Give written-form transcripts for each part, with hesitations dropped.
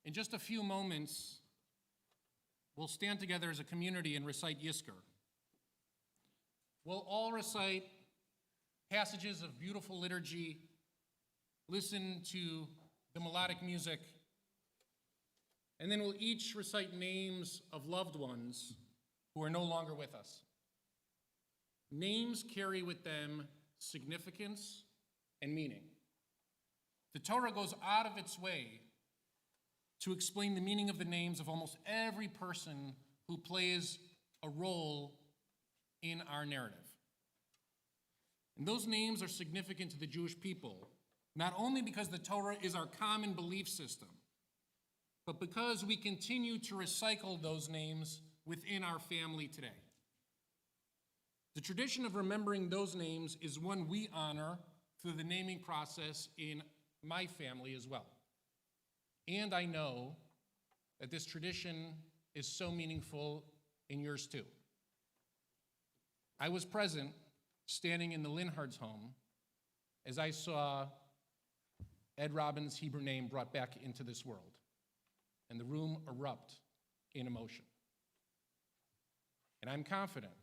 In just a few moments, we'll stand together as a community and recite Yizkor. We'll all recite passages of beautiful liturgy, listen to the melodic music, and then we'll each recite names of loved ones who are no longer with us. Names carry with them significance and meaning. The Torah goes out of its way to explain the meaning of the names of almost every person who plays a role in our narrative. And those names are significant to the Jewish people, not only because the Torah is our common belief system, but because we continue to recycle those names within our family today. The tradition of remembering those names is one we honor through the naming process in my family as well. And I know that this tradition is so meaningful in yours too. I was present, standing in the Linhard's home, as I saw Ed Robin's Hebrew name brought back into this world, and the room erupt in emotion. And I'm confident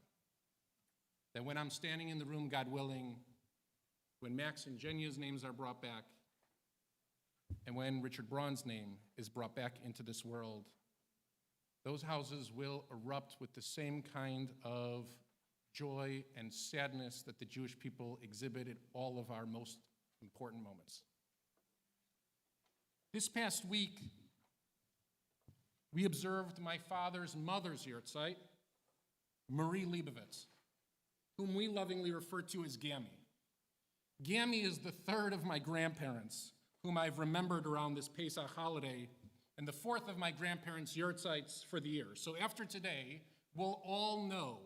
that when I'm standing in the room, God willing, when Max and Jenya's names are brought back, and when Richard Braun's name is brought back into this world, those houses will erupt with the same kind of joy and sadness that the Jewish people exhibit at all of our most important moments. This past week, we observed my father's mother's yahrzeit, Marie Lebovitz, whom we lovingly refer to as Gammi. Gammi is the third of my grandparents, whom I've remembered around this Pesach holiday, and the fourth of my grandparents' yahrzeits for the year. So after today, we'll all know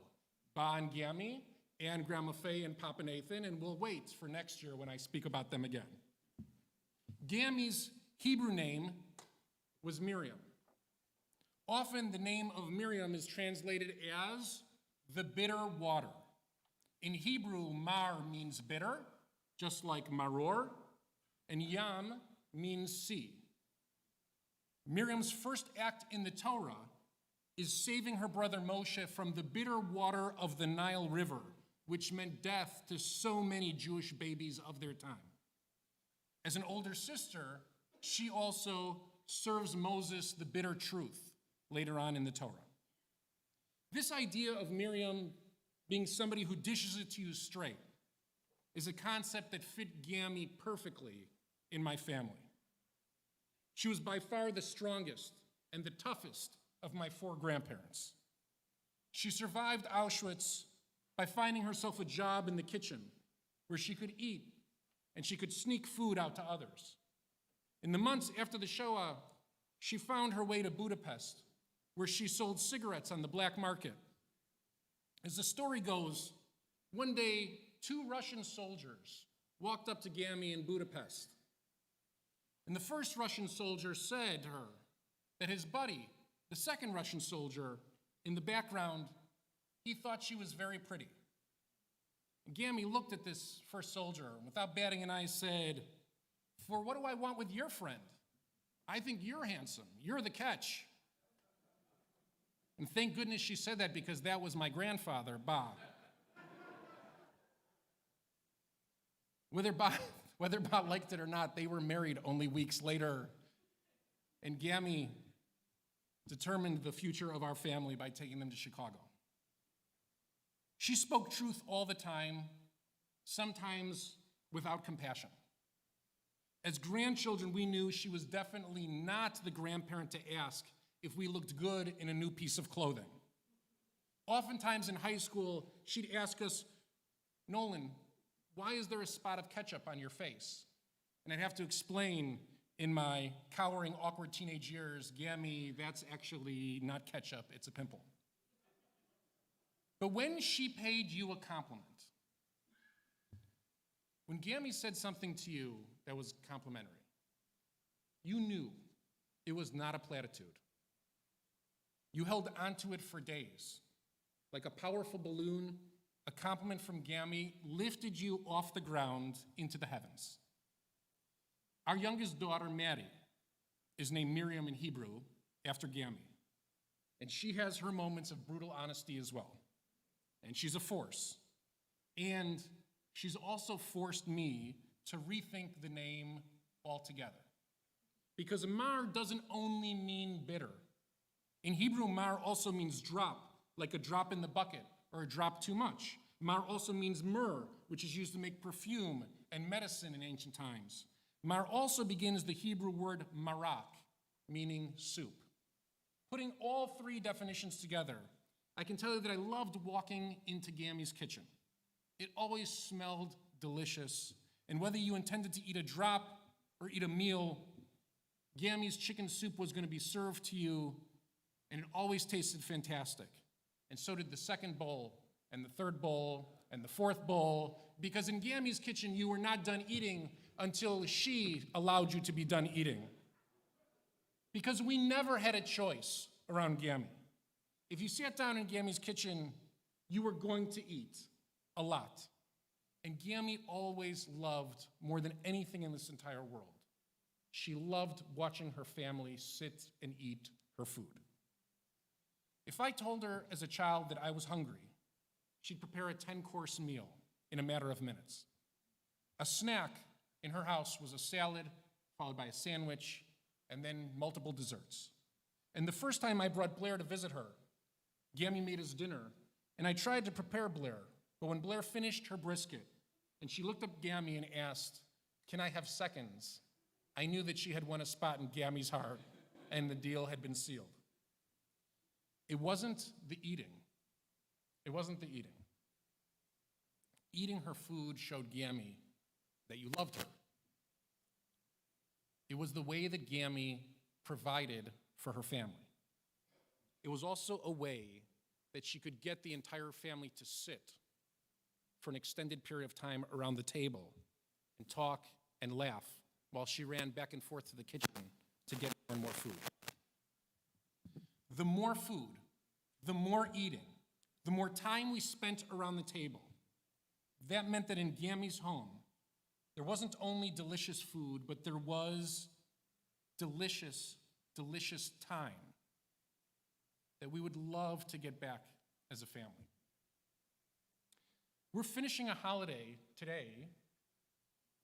Ba and Gammi and Grandma Faye and Papa Nathan, and we'll wait for next year when I speak about them again. Gammi's Hebrew name was Miriam. Often the name of Miriam is translated as the bitter water. In Hebrew, mar means bitter, just like maror, and yam means sea. Miriam's first act in the Torah is saving her brother Moshe from the bitter water of the Nile River, which meant death to so many Jewish babies of their time. As an older sister, she also serves Moses the bitter truth later on in the Torah. This idea of Miriam being somebody who dishes it to you straight is a concept that fit Gammi perfectly in my family. She was by far the strongest and the toughest of my four grandparents. She survived Auschwitz by finding herself a job in the kitchen where she could eat and she could sneak food out to others. In the months after the Shoah, she found her way to Budapest, where she sold cigarettes on the black market. As the story goes, one day, 2 Russian soldiers walked up to Gammi in Budapest. And the first Russian soldier said to her that his buddy, the second Russian soldier, in the background, he thought she was very pretty. And Gammi looked at this first soldier and without batting an eye said, "For what do I want with your friend? I think you're handsome. You're the catch." And thank goodness she said that, because that was my grandfather, Ba. Whether Ba liked it or not, they were married only weeks later, and Gammi determined the future of our family by taking them to Chicago. She spoke truth all the time, sometimes without compassion. As grandchildren, we knew she was definitely not the grandparent to ask if we looked good in a new piece of clothing. Oftentimes in high school, she'd ask us, "Nolan, why is there a spot of ketchup on your face?" And I'd have to explain in my cowering, awkward teenage years, "Gammi, that's actually not ketchup, it's a pimple." But when she paid you a compliment, when Gammi said something to you that was complimentary, you knew it was not a platitude. You held onto it for days. Like a powerful balloon, a compliment from Gammi lifted you off the ground into the heavens. Our youngest daughter, Maddie, is named Miriam in Hebrew, after Gammi. And she has her moments of brutal honesty as well. And she's a force. And she's also forced me to rethink the name altogether. Because mar doesn't only mean bitter. In Hebrew, mar also means drop, like a drop in the bucket or a drop too much. Mar also means myrrh, which is used to make perfume and medicine in ancient times. Mar also begins the Hebrew word marak, meaning soup. Putting all three definitions together, I can tell you that I loved walking into Gammi's kitchen. It always smelled delicious, and whether you intended to eat a drop or eat a meal, Gammi's chicken soup was going to be served to you, and it always tasted fantastic. And so did the second bowl, and the third bowl, and the fourth bowl, because in Gammi's kitchen, you were not done eating until she allowed you to be done eating. Because we never had a choice around Gammi. If you sat down in Gammi's kitchen, you were going to eat a lot. And Gammi always loved, more than anything in this entire world, she loved watching her family sit and eat her food. If I told her as a child that I was hungry, she'd prepare a 10-course meal in a matter of minutes. A snack in her house was a salad, followed by a sandwich, and then multiple desserts. And the first time I brought Blair to visit her, Gammi made us dinner, and I tried to prepare Blair, but when Blair finished her brisket, and she looked up Gammi and asked, "Can I have seconds?" I knew that she had won a spot in Gammi's heart, and the deal had been sealed. It wasn't the eating. It wasn't the eating. Eating her food showed Gammi that you loved her. It was the way that Gammi provided for her family. It was also a way that she could get the entire family to sit for an extended period of time around the table and talk and laugh while she ran back and forth to the kitchen to get more and more food. The more food, the more eating, the more time we spent around the table. That meant that in Gammi's home, there wasn't only delicious food, but there was delicious, delicious time that we would love to get back as a family. We're finishing a holiday today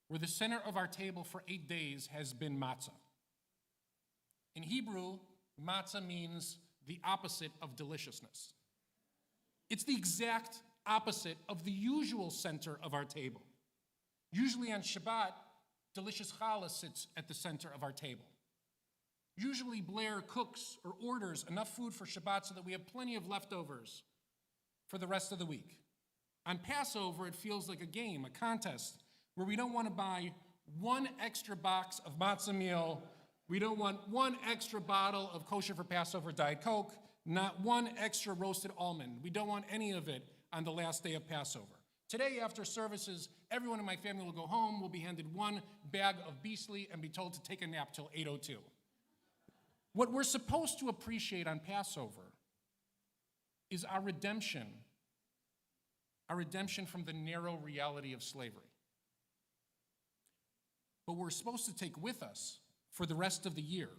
where the center of our table for 8 days has been matzah. In Hebrew, matzah means the opposite of deliciousness. It's the exact opposite of the usual center of our table. Usually on Shabbat, delicious challah sits at the center of our table. Usually Blair cooks or orders enough food for Shabbat so that we have plenty of leftovers for the rest of the week. On Passover, it feels like a game, a contest, where we don't want to buy one extra box of matzah meal. We don't want one extra bottle of kosher for Passover Diet Coke, not one extra roasted almond. We don't want any of it on the last day of Passover. Today, after services, everyone in my family will go home, will be handed one bag of beastly, and be told to take a nap till 8:02. What we're supposed to appreciate on Passover is our redemption from the narrow reality of slavery. What we're supposed to take with us for the rest of the year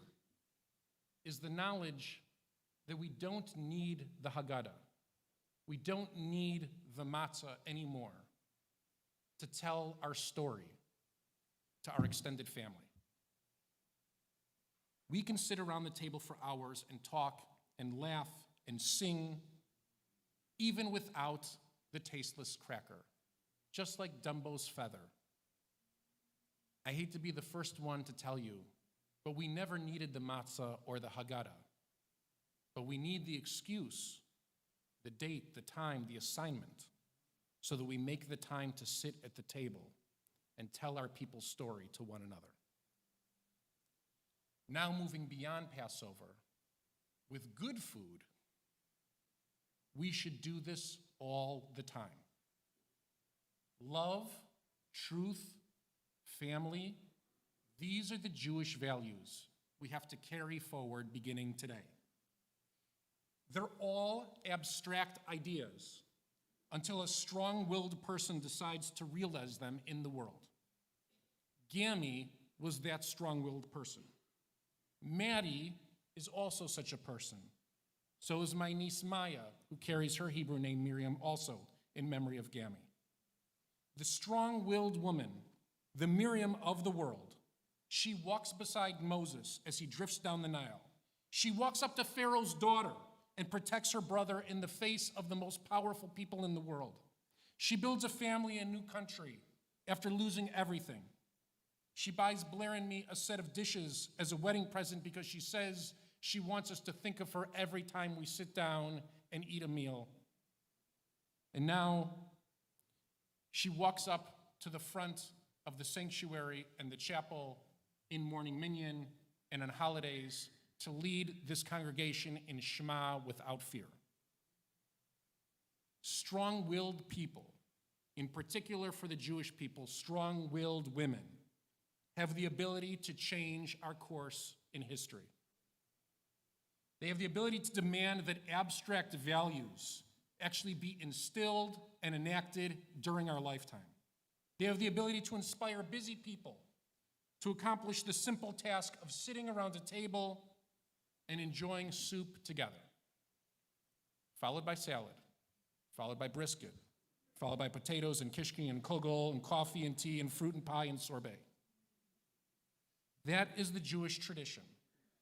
is the knowledge that we don't need the Haggadah. We don't need the matzah anymore to tell our story to our extended family. We can sit around the table for hours and talk and laugh and sing, even without the tasteless cracker, just like Dumbo's feather. I hate to be the first one to tell you, but we never needed the matzah or the Haggadah. But we need the excuse, the date, the time, the assignment, so that we make the time to sit at the table and tell our people's story to one another. Now moving beyond Passover, with good food, we should do this all the time. Love, truth, family, these are the Jewish values we have to carry forward beginning today. They're all abstract ideas until a strong-willed person decides to realize them in the world. Gammi was that strong-willed person. Maddie is also such a person. So is my niece Maya, who carries her Hebrew name Miriam, also in memory of Gammi. The strong-willed woman, the Miriam of the world, she walks beside Moses as he drifts down the Nile. She walks up to Pharaoh's daughter and protects her brother in the face of the most powerful people in the world. She builds a family in a new country after losing everything. She buys Blair and me a set of dishes as a wedding present because she says she wants us to think of her every time we sit down and eat a meal. And now she walks up to the front of the sanctuary and the chapel in morning minyan and on holidays to lead this congregation in Shema without fear. Strong-willed people, in particular for the Jewish people, strong-willed women, have the ability to change our course in history. They have the ability to demand that abstract values actually be instilled and enacted during our lifetime. They have the ability to inspire busy people to accomplish the simple task of sitting around a table and enjoying soup together, followed by salad, followed by brisket, followed by potatoes and kishki and kugel and coffee and tea and fruit and pie and sorbet. That is the Jewish tradition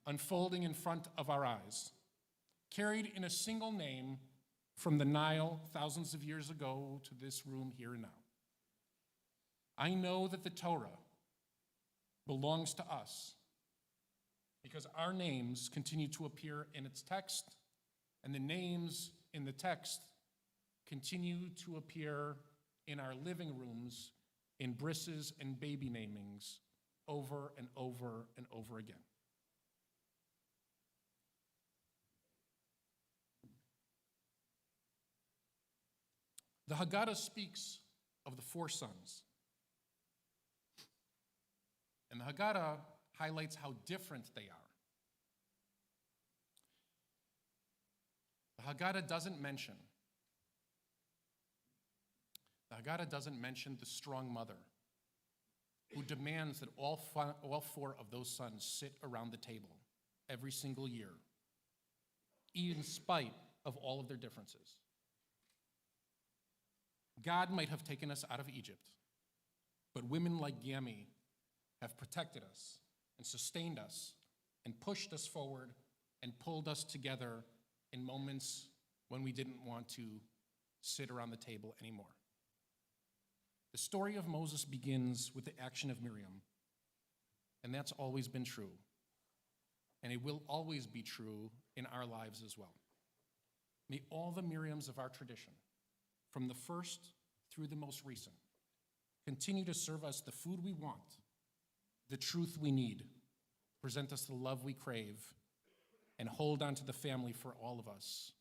unfolding in front of our eyes, carried in a single name from the Nile thousands of years ago to this room here and now. I know that the Torah belongs to us because our names continue to appear in its text, and the names in the text continue to appear in our living rooms in brisses and baby namings over and over and over again. The Haggadah speaks of the four sons. And the Haggadah highlights how different they are. The Haggadah doesn't mention the strong mother who demands that all four of those sons sit around the table every single year, in spite of all of their differences. God might have taken us out of Egypt, but women like Gammi have protected us and sustained us and pushed us forward and pulled us together in moments when we didn't want to sit around the table anymore. The story of Moses begins with the action of Miriam, and that's always been true, and it will always be true in our lives as well. May all the Miriams of our tradition, from the first through the most recent, continue to serve us the food we want, the truth we need, present us the love we crave, and hold on to the family for all of us,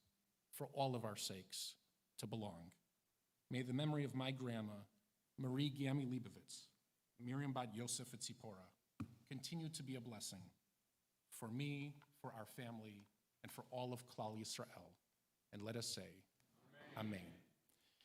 for all of our sakes, to belong. May the memory of my grandma, Marie Gammi Lebovitz, Miriam Bat Yosef et Tzipora, continue to be a blessing for me, for our family, and for all of Klal Yisrael. And let us say, Amen.